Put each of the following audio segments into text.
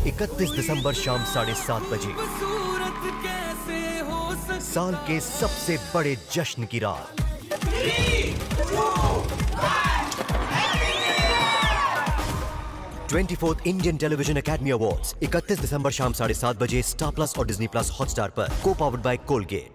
31 दिसंबर शाम 7:30 बजे। साल के सबसे बड़े जश्न की रात। 24th Indian television academy awards 31 दिसंबर शाम 7:30 बजे स्टार प्लस और डिज्नी प्लस हॉटस्टार पर। को पावर्ड बाय कोलगेट।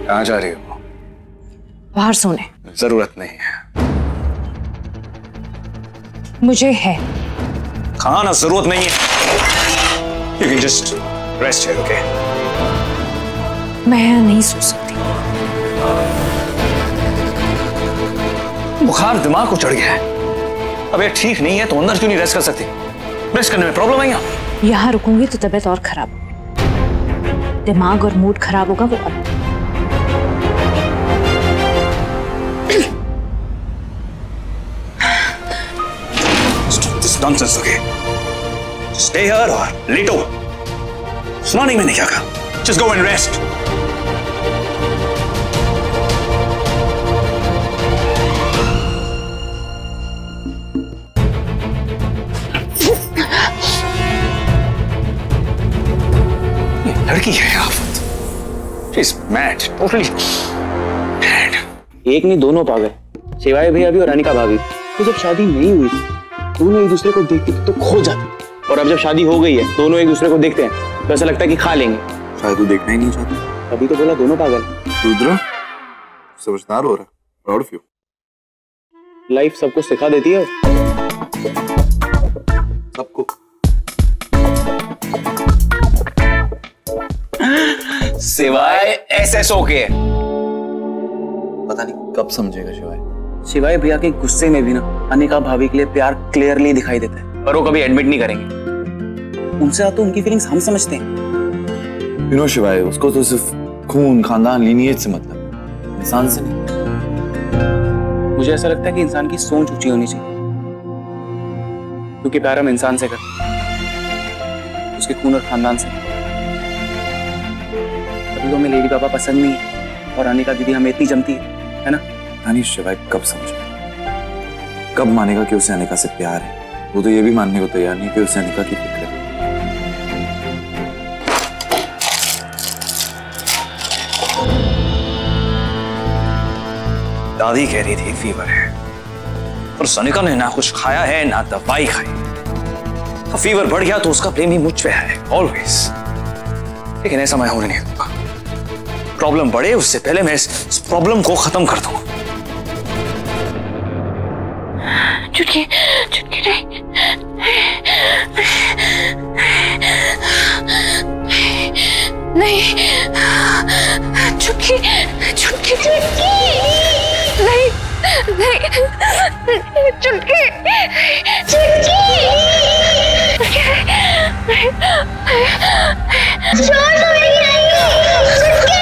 कहाँ जा रही हो? बाहर सोने। जरूरत नहीं है। मुझे है। कहाँ ना जरूरत नहीं है। You can just rest here, okay? मैं यहाँ नहीं सो सकती। बुखार दिमाग को चढ़ गया है। अब ये ठीक नहीं है तो अंदर क्यों नहीं रेस्ट कर सकती? रेस्ट करने में प्रॉब्लम है यहाँ? यहाँ रुकूंगी तो तबीयत और खराब होगी। दिमाग और मूड खराब होगा वो अब। Nonsense, okay? Just stay here or लेटो। सुना नहीं मैंने क्या कहा? Just go and rest. ये लड़की है आफत। She's mad, totally mad. एक नहीं दोनों पागल। शिवाय भैया भी और अनिका भाभी। तो जब शादी नहीं हुई थी दोनों एक दूसरे को देखते तो खो जाते, और अब जब शादी हो गई है दोनों एक दूसरे को देखते हैं तो ऐसा लगता है कि खा लेंगे। शायद तू देखना ही नहीं चाहती। अभी तो बोला दोनों पागल। रुद्र समझदार हो रहा है। Proud of you. लाइफ सबको सिखा देती है। सबको। सिवाय एसएसओ के। पता नहीं कब समझेगा शिवाय। शिवाय भैया के गुस्से में भी ना अनिका भाभी के लिए प्यार क्लियरली दिखाई देता है, पर वो कभी एडमिट नहीं करेंगे। उनसे ज्यादा तो उनकी फीलिंग्स हम समझते हैं। You know, शिवाय उसको तो सिर्फ खून, खानदान, लीनिएज से मतलब, इंसान से नहीं। मुझे ऐसा लगता है कि इंसान की सोच ऊंची होनी चाहिए, क्योंकि प्यार हम इंसान से करते हैं, उसके खून और खानदान से। अभी तो हमें लेडी पापा पसंद नहीं है और अनिका दीदी हमें इतनी जमती है ना? नहीं शिवाय कब समझेगा, कब मानेगा कि उसे अनिका से प्यार है? वो तो ये भी मानने को तैयार नहीं कि उसे अनिका की फिक्र है। दादी कह रही थी फीवर है, और सनिका ने ना कुछ खाया है ना दवाई खाई। फीवर बढ़ गया तो उसका प्रेम ही मुझ पे है ऑलवेज, लेकिन ऐसा मैं होने नहीं दूंगा। प्रॉब्लम बढ़े उससे पहले मैं इस प्रॉब्लम को खत्म कर दूंगा। चुटकी चुटकी नहीं नहीं चुटकी चुटकी चुटकी नहीं नहीं चुटकी चुटकी छोड़ दो मेरी चुटकी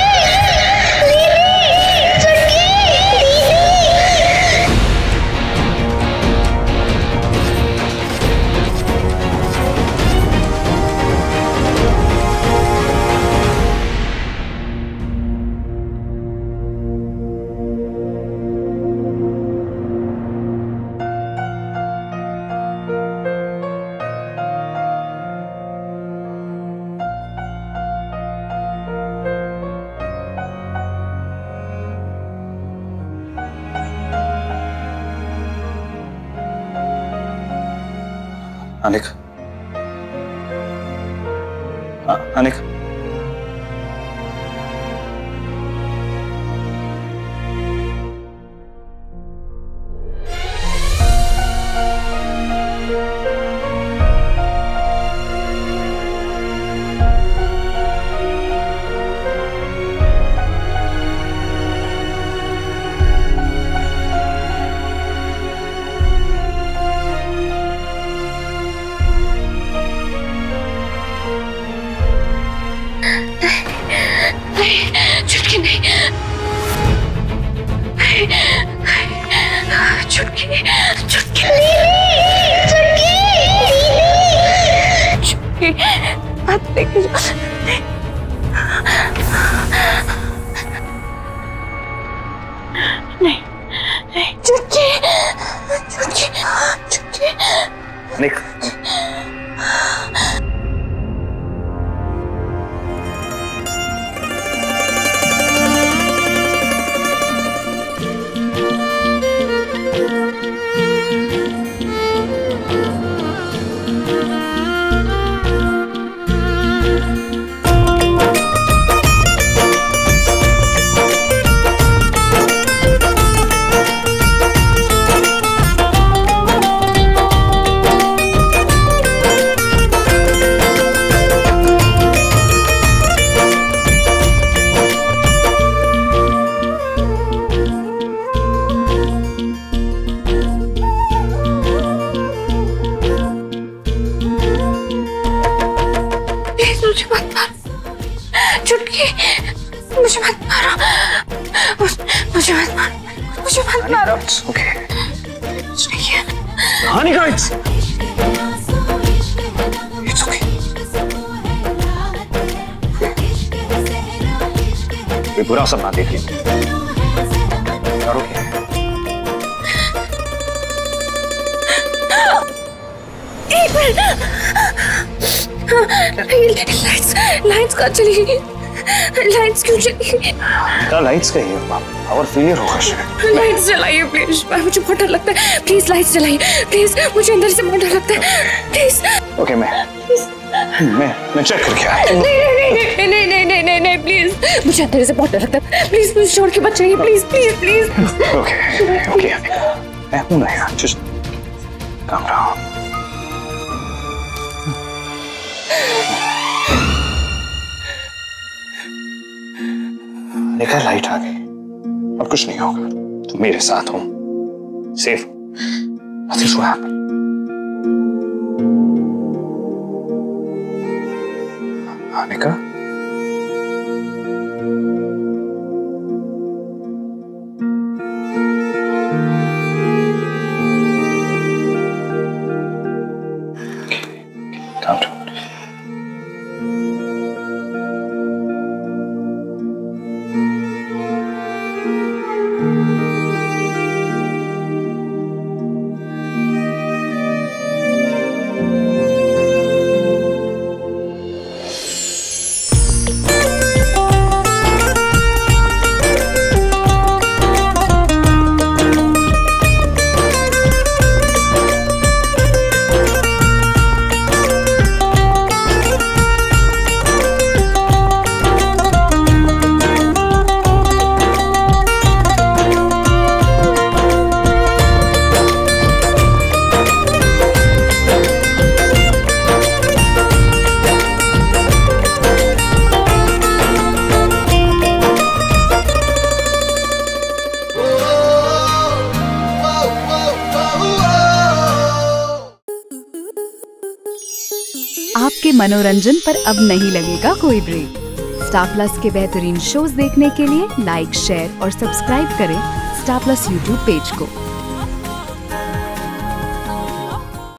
अनिका, अनिका, चुटकी नहीं चुटकी चुटकी चुटकी चुटकी आप लेके जाओ। नहीं नहीं चुटकी चुटकी चुटकी निक मुझे मत मारो, मुझे मत मारो, मुझे मत मारो। ओके चाहिए हानिका, इट्स ओके। कोई बुरा सपना देख लिया यार। ओके लाइट्स कहाँ चली गई? लाइट्स क्यों चली गई? लाइट्स का ही पावर फेलियर होगा शायद। लाइट्स जलाइए प्लीज, मुझे बहुत डर लगता है। प्लीज लाइट्स जलाइए प्लीज, मुझे अंदर से बहुत डर लगता है प्लीज। ओके मैं चेक करके आया। नहीं नहीं नहीं नहीं नहीं नहीं प्लीज, मुझे अंदर से बहुत डर लगता है। प्लीज मुझे छोड़ के मत जाइए please please please. Okay okay मैं हूं ना यार, जस्ट काम रहा। देखा लाइट आ गई, अब कुछ नहीं होगा। तुम मेरे साथ हो, सेफ हो। Nothing's gonna happen. हानिका calm down. आपके मनोरंजन पर अब नहीं लगेगा कोई ब्रेक। स्टार प्लस के बेहतरीन शोज देखने के लिए लाइक, शेयर और सब्सक्राइब करें स्टार प्लस यूट्यूब पेज को।